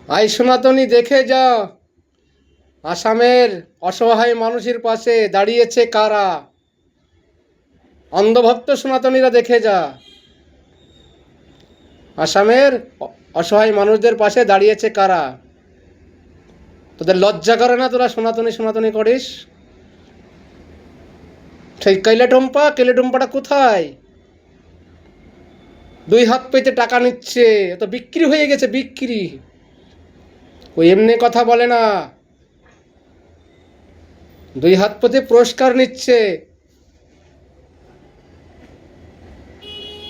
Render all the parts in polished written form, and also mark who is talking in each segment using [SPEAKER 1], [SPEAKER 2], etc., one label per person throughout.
[SPEAKER 1] I সনাতনী দেখে যা, আসামের অসহায় মানুষের পাশে দাঁড়িয়েছে কারা। অন্ধভক্ত সনাতনীরা দেখে যা, আসামের অসহায় মানুষদের পাশে দাঁড়িয়েছে কারা। তোদের লজ্জা করে না? তোরা সনাতনী সনাতনী করিস। সেই কেলেটুম্পাটা কোথায়? 2 হাত পেতে টাকা নিচ্ছে, তো বিক্রি হয়ে গেছে, বিক্রি। ও এমনি কথা বলে না, 2 হাত পেতে পুরস্কার নিচ্ছে।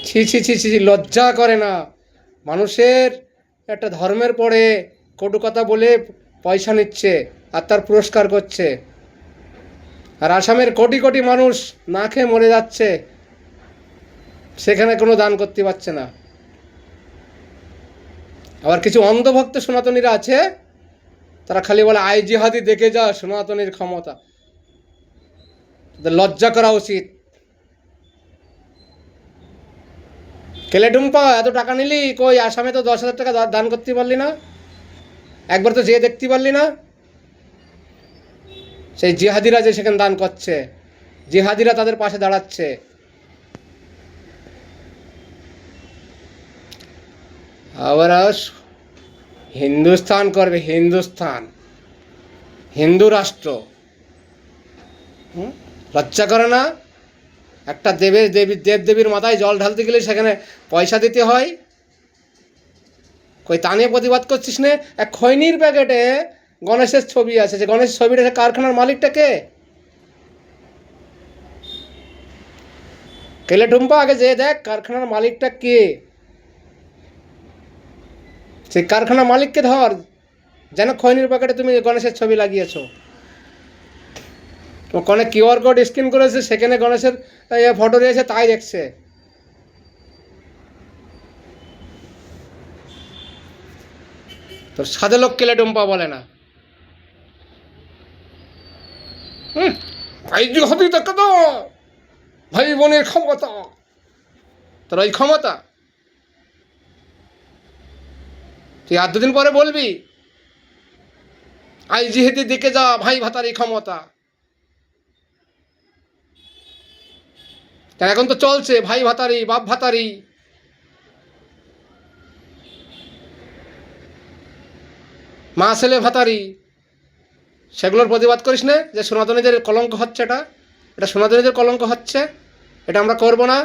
[SPEAKER 1] ছি ছি ছি ছি, লজ্জা করে না? মানুষের একটা ধর্মের পরে কটু কথা বলে পয়সা নিচ্ছে আর তার পুরস্কার করছে। আর আসামের কোটি কোটি মানুষ না খেয়ে মরে যাচ্ছে, সেখানে কোনো দান করতে পারছে না। আবার কিছু অন্ধভক্ত সনাতনীরা আছে, তারা খালি বলে আই জিহাদি দেখে যা সনাতনীর ক্ষমতা। তাদের লজ্জা করা উচিত। কেলেটুম্পা, এত টাকা নিলি কই? আসামে তো 10,000 টাকা দান করতে পারলি না? একবার তো যেয়ে দেখতে পারলি না? সেই জিহাদিরা যে সেখানে দান করছে, জিহাদিরা তাদের পাশে দাঁড়াচ্ছে। আবার হিন্দুস্তান করবে, হিন্দুস্তান, হিন্দু রাষ্ট্র। লজ্জা করে না? একটা দেবদেবীর মাথায় জল ঢালতে গেলে সেখানে পয়সা দিতে হয়। কই তা নিয়ে প্রতিবাদ করছিস না? এক খৈনির প্যাকেটে গণেশের ছবি আছে, যে গণেশের ছবিটা সে কারখানার মালিকটা কে? কেলেটুম্পা, আগে যে দেখ কারখানার মালিকটা কে। সেই কারখানার মালিককে ধর, যেন খৈনির প্যাকেটে তুমি গণেশের ছবি লাগিয়েছো। কোনে কিউআর কোড স্ক্যান করেছে, সেখানে গণেশের ফটো রয়েছে, তাই দেখছে। তোর সাদে লোক কেলেটুম্পা বলে না। ভাই জিহাদি দেখে তো, ভাই বোনের ক্ষমতা। তোর ওই ক্ষমতা তুই আর 2 দিন পরে বলবি আই জিহাদি দেখে যা, ভাই ভাতারি ক্ষমতা। এখন তো চলছে ভাই ভাতারি, বাপ ভাতারি, মা ছেলে ভাতারি। সেগুলোর প্রতিবাদ করিস না, যে সনাতনীদের কলঙ্ক হচ্ছে। এটা সনাতনীদের কলঙ্ক হচ্ছে, এটা আমরা করব না।